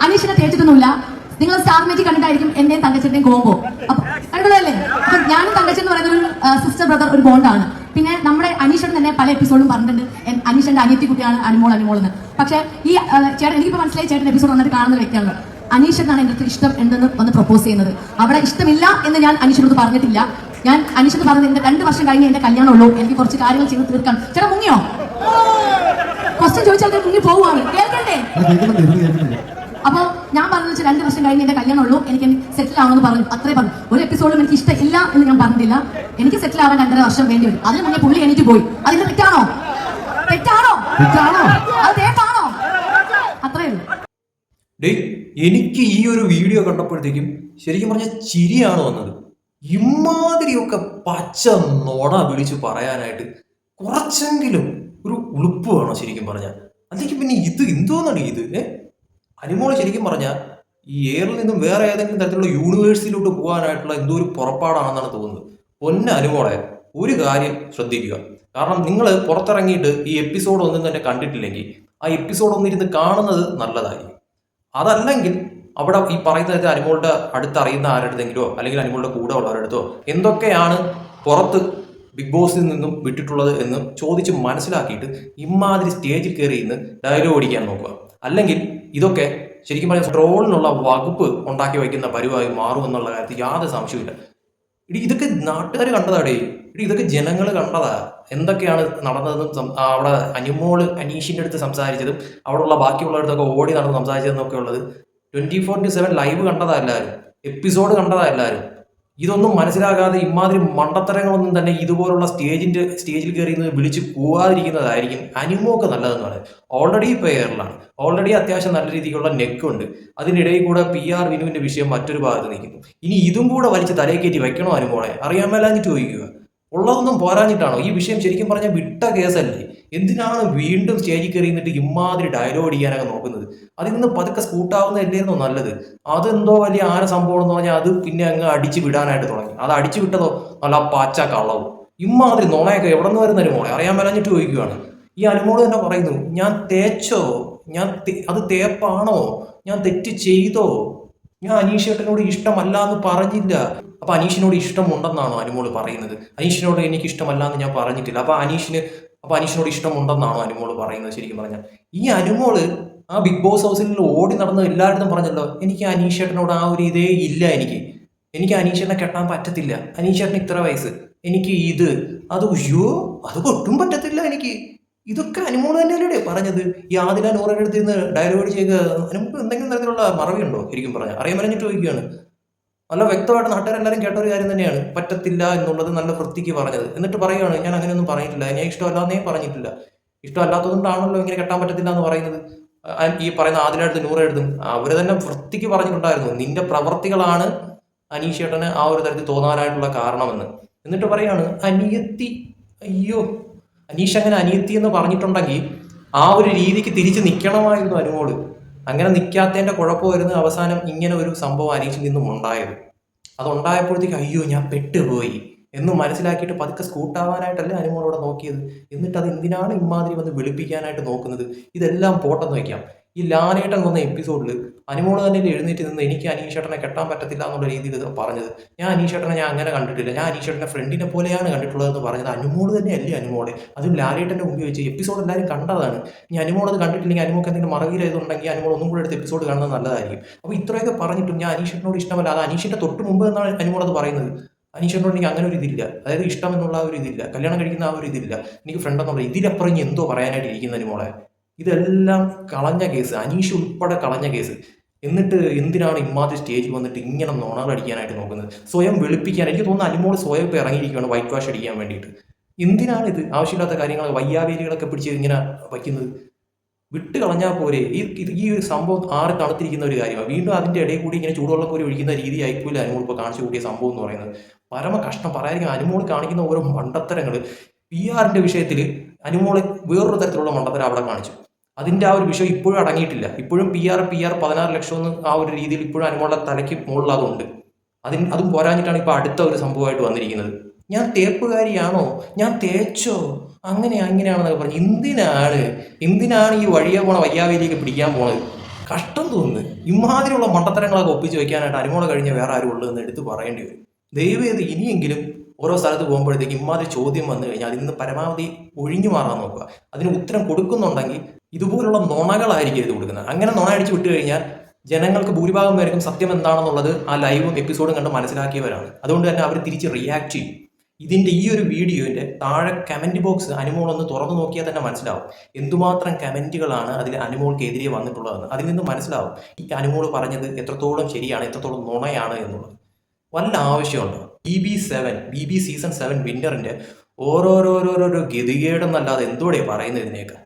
അനീഷിനെ തേച്ചിട്ടൊന്നുമില്ല. നിങ്ങൾ star magic കണ്ടിട്ടായിരിക്കും എന്റെയും തങ്കച്ചന്റെയും കോമ്പോ. അപ്പൊ കണ്ടതല്ലേ? അപ്പൊ ഞാനും തങ്കച്ചൻ എന്ന് പറയുന്ന ഒരു സിസ്റ്റർ ബ്രദർ ഒരു ബോണ്ടാണ്. പിന്നെ നമ്മുടെ അനീഷൻ തന്നെ പല എപ്പിസോഡും പറഞ്ഞിട്ടുണ്ട് അനീഷന്റെ അനിയത്തി കുട്ടിയാണ് അനുമോൾ എന്ന്. പക്ഷേ ഈ ചേട്ടൻ എനിക്കിപ്പോ മനസ്സിലായി, ചേട്ടൻ എപ്പിസോഡ് വന്നിട്ട് കാണുന്ന വ്യക്തിയാണ്. അനീഷനാണ് എന്റെ അടുത്ത് ഇഷ്ടം എന്തെന്ന് വന്ന് പ്രപ്പോസ് ചെയ്യുന്നത്. അവിടെ ഇഷ്ടമില്ല എന്ന് ഞാൻ അനീഷിനോട് പറഞ്ഞിട്ടില്ല. ഞാൻ അനീഷന് പറഞ്ഞത് എന്റെ 2 വർഷം കഴിഞ്ഞ് എന്റെ കല്യാണം ഉള്ളൂ, എനിക്ക് കുറച്ച് കാര്യങ്ങൾ ചെയ്ത് തീർക്കാം. ചേട്ടാ മുങ്ങിയോ? ക്വസ്റ്റ്യൻ ചോദിച്ചാൽ മുങ്ങി പോവുകയാണ്. കേൾക്കണ്ടേ? അപ്പൊ ഞാൻ പറഞ്ഞു വെച്ചാൽ 2 വർഷം കഴിഞ്ഞ് എന്റെ കല്യാണം ഉള്ളൂ, എനിക്ക് സെറ്റിൽ ആവണമെന്ന് പറഞ്ഞു. അത്രേ പറഞ്ഞു. ഒരു എപ്പിസോഡും എനിക്ക് ഇഷ്ടമില്ല എന്ന് ഞാൻ പറഞ്ഞിട്ടില്ല. എനിക്ക് സെറ്റിൽ ആവാൻ 2.5 വർഷം വേണ്ടി വരും. അതിന് മുന്നേ പുള്ളി എനിക്ക് പോയി. അതിന്റെ തെറ്റാണോ? തെറ്റാണോ? അത് തേപ്പാണോ? അത്രേ ഉള്ളൂ. എനിക്ക് ഈ ഒരു വീഡിയോ കണ്ടപ്പോഴത്തേക്കും ശരിക്കും പറഞ്ഞ ചിരിയാണ് വന്നത്. ഇമാതിരിയൊക്കെ പച്ച നോട വിളിച്ച് പറയാനായിട്ട് കുറച്ചെങ്കിലും ഒരു ഉളുപ്പ് വേണം ശരിക്കും പറഞ്ഞാൽ. അല്ലെങ്കിൽ പിന്നെ ഇത് എന്തോന്നാണ് ഇത്? അനുമോള് ശരിക്കും പറഞ്ഞാൽ ഈ എയറിൽ നിന്നും വേറെ ഏതെങ്കിലും തരത്തിലുള്ള യൂണിവേഴ്സിലോട്ട് പോകാനായിട്ടുള്ള എന്തോ ഒരു പുറപ്പാടാണെന്നാണ് തോന്നുന്നത്. പൊന്ന അനുമോളെ ഒരു കാര്യം ശ്രദ്ധിക്കുക. കാരണം നിങ്ങൾ പുറത്തിറങ്ങിയിട്ട് ഈ എപ്പിസോഡ് ഒന്നും തന്നെ കണ്ടിട്ടില്ലെങ്കിൽ ആ എപ്പിസോഡ് ഒന്നിരുന്ന് കാണുന്നത് നല്ലതായിരിക്കും. അതല്ലെങ്കിൽ അവിടെ ഈ പറയുന്നത് അനുമോളുടെ അടുത്തറിയുന്ന ആരുടെതെങ്കിലോ അല്ലെങ്കിൽ അനുമോളുടെ കൂടെ ഉള്ളവരടുത്തോ എന്തൊക്കെയാണ് പുറത്ത് ബിഗ് ബോസിൽ നിന്നും വിട്ടിട്ടുള്ളത് എന്ന് ചോദിച്ച് മനസ്സിലാക്കിയിട്ട് ഇമാതിരി സ്റ്റേജിൽ കയറി ഇന്ന് ഡയലോഗ് അടിക്കാൻ നോക്കുക. അല്ലെങ്കിൽ ഇതൊക്കെ ശരിക്കും പറഞ്ഞാൽ ട്രോളിനുള്ള വകുപ്പ് ഉണ്ടാക്കി വയ്ക്കുന്ന പരിവായി മാറുമെന്നുള്ള കാര്യത്തിൽ യാതൊരു സംശയമില്ല. ഇതൊക്കെ നാട്ടുകാർ കണ്ടതാടേ. ഇതൊക്കെ ജനങ്ങൾ കണ്ടതാ. എന്തൊക്കെയാണ് നടന്നതെന്നും അവിടെ അനീഷിന്റെ അടുത്ത് സംസാരിച്ചതും അവിടെയുള്ള ബാക്കിയുള്ളവരടുത്തൊക്കെ ഓടി നടന്ന് സംസാരിച്ചതെന്നൊക്കെ ഉള്ളത് 24/7 ലൈവ് കണ്ടതാ എല്ലാവരും, എപ്പിസോഡ് കണ്ടതാ എല്ലാവരും. ഇതൊന്നും മനസ്സിലാകാതെ ഇമാതിരി മണ്ടത്തരങ്ങളൊന്നും തന്നെ ഇതുപോലുള്ള സ്റ്റേജിൽ കയറി വിളിച്ച് പോവാതിരിക്കുന്നതായിരിക്കും അനുമോക്ക് നല്ലതെന്ന് പറയുന്നത്. ഓൾറെഡി ഇപ്പോൾ എയറിലാണ്, ഓൾറെഡി അത്യാവശ്യം നല്ല രീതിയിലുള്ള നെക്കുണ്ട്. അതിനിടയിൽ കൂടെ PR വിനുവിന്റെ വിഷയം മറ്റൊരു ഭാഗത്ത് നിൽക്കുന്നു. ഇനി ഇതും കൂടെ വലിച്ച് തലയിൽ കയറ്റി വെക്കണോ അനുമോളെ? അറിയാൻ മേലാഞ്ഞിട്ട് ചോദിക്കുക. ഉള്ളതൊന്നും പോരാഞ്ഞിട്ടാണോ? ഈ വിഷയം ശരിക്കും പറഞ്ഞാൽ വിട്ട കേസല്ലേ? എന്തിനാണ് വീണ്ടും സ്റ്റേജിൽ കയറി നിന്നിട്ട് ഇമാതിരി ഡയലോഗ് അടിക്കാനൊക്കെ നോക്കുന്നത്? അതിൽ നിന്ന് പതുക്കെ സ്കൂട്ടാവുന്നതല്ലായിരുന്നോ നല്ലത്? അതെന്തോ വലിയ സംഭവം എന്ന് പറഞ്ഞാൽ അത് പിന്നെ അങ്ങ് അടിച്ചു വിടാനായിട്ട് തുടങ്ങി. അത് അടിച്ചു വിട്ടതോ നല്ല പാച്ച കള്ളവും. ഇമാതിരി നുണയൊക്കെ എവിടെ നിന്ന് വരുന്ന അനുമോളെ? അറിയാൻ മേലാഞ്ഞിട്ട് ചോദിക്കുകയാണ്. ഈ അനുമോള് തന്നെ പറയുന്നു, ഞാൻ തേച്ചോ? അത് തേപ്പാണോ? ഞാൻ തെറ്റ് ചെയ്തോ? ഞാൻ അനീഷേട്ടനോട് ഇഷ്ടമല്ല എന്ന് പറഞ്ഞില്ല. അപ്പൊ അനീഷിനോട് ഇഷ്ടമുണ്ടെന്നാണോ അനുമോള് പറയുന്നത്? അനീഷിനോട് എനിക്ക് ഇഷ്ടമല്ല എന്ന് ഞാൻ പറഞ്ഞിട്ടില്ല. അപ്പൊ അനീഷിനോട് ഇഷ്ടമുണ്ടെന്നാണോ അനുമോള് പറയുന്നത്? ശരിക്കും പറഞ്ഞാൽ ഈ അനുമോള് ആ ബിഗ് ബോസ് ഹൗസിൽ ഓടി നടന്ന് എല്ലായിടത്തും പറഞ്ഞല്ലോ, എനിക്ക് അനീഷേട്ടനോട് ആ ഒരു ഇതേ ഇല്ല. എനിക്ക് അനീഷേട്ടനെ കെട്ടാൻ പറ്റത്തില്ല. അനീഷേട്ടന് ഇത്ര വയസ്സ്, എനിക്ക് അത് ഒട്ടും പറ്റത്തില്ല എനിക്ക്. ഇതൊക്കെ അനുമോള് തന്നെയല്ലേ പറഞ്ഞത്? ഈ ആദില നൂറിന്റെ അടുത്ത് നിന്ന് ഡയലോഗ് ചെയ്ത് അനുമോൾക്ക് എന്തെങ്കിലും തരത്തിലുള്ള മറവിയുണ്ടോ? ശരിക്കും പറഞ്ഞാൽ അറിയാൻ പറഞ്ഞിട്ട് ചോദിക്കുകയാണ്. നല്ല വ്യക്തമായിട്ട് നാട്ടുകാരെല്ലാവരും കേട്ട ഒരു കാര്യം തന്നെയാണ് പറ്റത്തില്ല എന്നുള്ളത്, നല്ല വൃത്തിക്ക് പറഞ്ഞത്. എന്നിട്ട് പറയുകയാണ്, ഞാൻ അങ്ങനെയൊന്നും പറഞ്ഞിട്ടില്ല, ഞാൻ ഇഷ്ടമല്ലാന്നേ പറഞ്ഞിട്ടില്ല. ഇഷ്ടമല്ലാത്തതുകൊണ്ടാണല്ലോ ഇങ്ങനെ കെട്ടാൻ പറ്റത്തില്ല എന്ന് പറയുന്നത്. ഈ പറയുന്ന ആദിലെടുത്തും നൂറെടുത്തും അവർ തന്നെ വൃത്തിക്ക് പറഞ്ഞിട്ടുണ്ടായിരുന്നു, നിന്റെ പ്രവർത്തികളാണ് അനീഷേട്ടന് ആ ഒരു തരത്തിൽ തോന്നാനായിട്ടുള്ള കാരണമെന്ന്. എന്നിട്ട് പറയാണ് അനിയത്തി. അയ്യോ, അനീഷ് അങ്ങനെ അനിയത്തി എന്ന് പറഞ്ഞിട്ടുണ്ടെങ്കിൽ ആ ഒരു രീതിക്ക് തിരിച്ച് നിൽക്കണമായിരുന്നു അനുമോള്. അങ്ങനെ നിൽക്കാത്തതിന്റെ കുഴപ്പമായിരുന്നു അവസാനം ഇങ്ങനെ ഒരു സംഭവം അനീഷിൽ നിന്നും ഉണ്ടായത്. അതുണ്ടായപ്പോഴത്തേക്ക് അയ്യോ ഞാൻ പെട്ടുപോയി എന്ന് മനസ്സിലാക്കിയിട്ട് പതുക്കെ സ്കൂട്ടാവാനായിട്ടല്ലേ അനുമോളോടെ നോക്കിയത്. എന്നിട്ട് അത് എന്തിനാണ് ഇമാതിരി വന്ന് വെളുപ്പിക്കാനായിട്ട് നോക്കുന്നത്? ഇതെല്ലാം പോട്ടെന്ന് വയ്ക്കാം. ഈ ലാലേട്ടൻ വന്ന എപ്പിസോഡിൽ അനുമോള് തന്നെ എഴുന്നേറ്റ് നിന്ന് എനിക്ക് അനീഷേട്ടനെ കെട്ടാൻ പറ്റത്തില്ല എന്നുള്ള രീതിയിൽ പറഞ്ഞത്. ഞാൻ അങ്ങനെ കണ്ടിട്ടില്ല, ഞാൻ അനീഷേട്ടനെ ഫ്രണ്ടിനെ പോലെയാണ് കണ്ടിട്ടുള്ളതെന്ന് പറഞ്ഞത് അനുമോള് തന്നെയല്ലേ? അനുമോളെ അതും ലാലേട്ടൻ്റെ മുമ്പിൽ വെച്ച് എപ്പിസോഡ് എല്ലാവരും കണ്ടതാണ്. ഇനി അനുമോളത് കണ്ടിട്ടില്ലെങ്കിൽ അനുമോക്ക് എന്തെങ്കിലും മറവിയിലായതുണ്ടെങ്കിൽ അനുമോൾ ഒന്നും കൂടെ എടുത്ത് എപ്പിസോഡ് കാണുന്നത് നല്ലതായിരിക്കും. അപ്പോൾ ഇത്രയൊക്കെ പറഞ്ഞിട്ടും ഞാൻ അനീഷേട്ടനോട് ഇഷ്ടമല്ല, അത് അനീഷിന്റെ തൊട്ട് മുമ്പ് എന്നാണ് അനുമോളത് പറയുന്നത്. അനീഷേട്ടനോട് എനിക്ക് അങ്ങനെ ഒരു ഇതില്ല, അതായത് ഇഷ്ടം എന്നുള്ള ഒരു ഇതില്ല, കല്യാണം കഴിക്കുന്ന ആ ഒരു ഇതില്ല, എനിക്ക് ഫ്രണ്ട് എന്നുള്ള ഇതിലപ്പുറം ഇനി എന്തോ പറയാനായിട്ട് ഇരിക്കുന്ന അനുമോളെ. ഇതെല്ലാം കളഞ്ഞ കേസ്, അനീഷ് ഉൾപ്പെടെ കളഞ്ഞ കേസ്. എന്നിട്ട് എന്തിനാണ് ഇമാതിരി സ്റ്റേജിൽ വന്നിട്ട് ഇങ്ങനെ നുണകൾ അടിക്കാനായിട്ട് നോക്കുന്നത്? സ്വയം വെളുപ്പിക്കാൻ എനിക്ക് തോന്നുന്നു അനുമോള് സ്വയം ഇപ്പോൾ ഇറങ്ങിയിരിക്കുകയാണ് വൈറ്റ് വാഷ് അടിക്കാൻ വേണ്ടിയിട്ട്. എന്തിനാണ് ഇത്? ആവശ്യമില്ലാത്ത കാര്യങ്ങൾ വയ്യാവേലികളൊക്കെ പിടിച്ച് ഇങ്ങനെ വയ്ക്കുന്നത്? വിട്ട് കളഞ്ഞാൽ പോരെ? ഈ ഒരു സംഭവം ആറ് തണുത്തിരിക്കുന്ന ഒരു കാര്യമാണ്. വീണ്ടും അതിൻ്റെ ഇടയിൽ കൂടി ഇങ്ങനെ ചൂടുവെള്ളം കോരി ഒഴിക്കുന്ന രീതി ആയിപ്പോലും അനുമോൾ ഇപ്പോൾ കാണിച്ചു കൂട്ടിയ സംഭവം എന്ന് പറയുന്നത്. പരമ കഷ്ടം. പറയാതിരിക്കും, അനുമോൾ കാണിക്കുന്ന ഓരോ മണ്ടത്തരങ്ങൾ. PR വിഷയത്തിൽ അനുമോള് വേറൊരു തരത്തിലുള്ള മണ്ടത്തരം അവിടെ കാണിച്ചു. അതിൻ്റെ ആ ഒരു വിഷയം ഇപ്പോഴും അടങ്ങിയിട്ടില്ല. ഇപ്പോഴും PR 16 ലക്ഷം എന്ന് ആ ഒരു രീതിയിൽ ഇപ്പോഴും അനുമോളുടെ തലയ്ക്ക് മുകളിൽ അതുണ്ട്. അതും പോരാഞ്ഞിട്ടാണ് ഇപ്പോൾ അടുത്ത ഒരു സംഭവമായിട്ട് വന്നിരിക്കുന്നത്. ഞാൻ തേപ്പുകാരിയാണോ? ഞാൻ തേച്ചോ? അങ്ങനെയാണെന്നൊക്കെ പറഞ്ഞു. എന്തിനാണ് ഈ വഴിയെ പോണ വയ്യാവേലിയൊക്കെ പിടിക്കാൻ പോണത്? കഷ്ടം തോന്നുന്നു. ഇമാതിരിയുള്ള മണ്ടത്തരങ്ങളൊക്കെ ഒപ്പിച്ച് വെക്കാനായിട്ട് അനുമോളെ കഴിഞ്ഞ് വേറെ ആരും ഉള്ളൂ എന്ന് എടുത്ത് പറയേണ്ടി വരും. ദയവേത് ഇനിയെങ്കിലും ഓരോ സ്ഥലത്ത് പോകുമ്പോഴത്തേക്ക് ഇമാതിരി ചോദ്യം വന്നു കഴിഞ്ഞാൽ അതിൽ നിന്ന് പരമാവധി ഒഴിഞ്ഞു മാറാൻ നോക്കുക. അതിന് ഉത്തരം കൊടുക്കുന്നുണ്ടെങ്കിൽ ഇതുപോലുള്ള നുണകളായിരിക്കും ഇത് കൊടുക്കുന്നത്. അങ്ങനെ നുണ അടിച്ച് വിട്ട് കഴിഞ്ഞാൽ ജനങ്ങൾക്ക് ഭൂരിഭാഗം പേർക്കും സത്യം എന്താണെന്നുള്ളത് ആ ലൈവും എപ്പിസോഡും കണ്ട് മനസ്സിലാക്കിയവരാണ്. അതുകൊണ്ട് തന്നെ അവർ തിരിച്ച് റിയാക്ട് ചെയ്യും. ഇതിൻ്റെ ഈ ഒരു വീഡിയോൻ്റെ താഴെ കമൻറ്റ് ബോക്സ് അനുമോൾ ഒന്ന് തുറന്നു നോക്കിയാൽ തന്നെ മനസ്സിലാവും എന്തുമാത്രം കമൻറ്റുകളാണ് അതിൽ അനുമോൾക്കെതിരെ വന്നിട്ടുള്ളതെന്ന്. അതിൽ നിന്ന് മനസ്സിലാവും ഈ അനുമോൾ പറഞ്ഞത് എത്രത്തോളം ശരിയാണ്, എത്രത്തോളം നുണയാണ് എന്നുള്ളത്. വല്ല ആവശ്യമുണ്ടോ? BB സീസൺ 7 വിന്നറിൻ്റെ ഓരോരോരോരോ ഗതികേടെന്നല്ലാതെ എന്തോടെ പറയുന്നത് ഇതിനേക്ക്?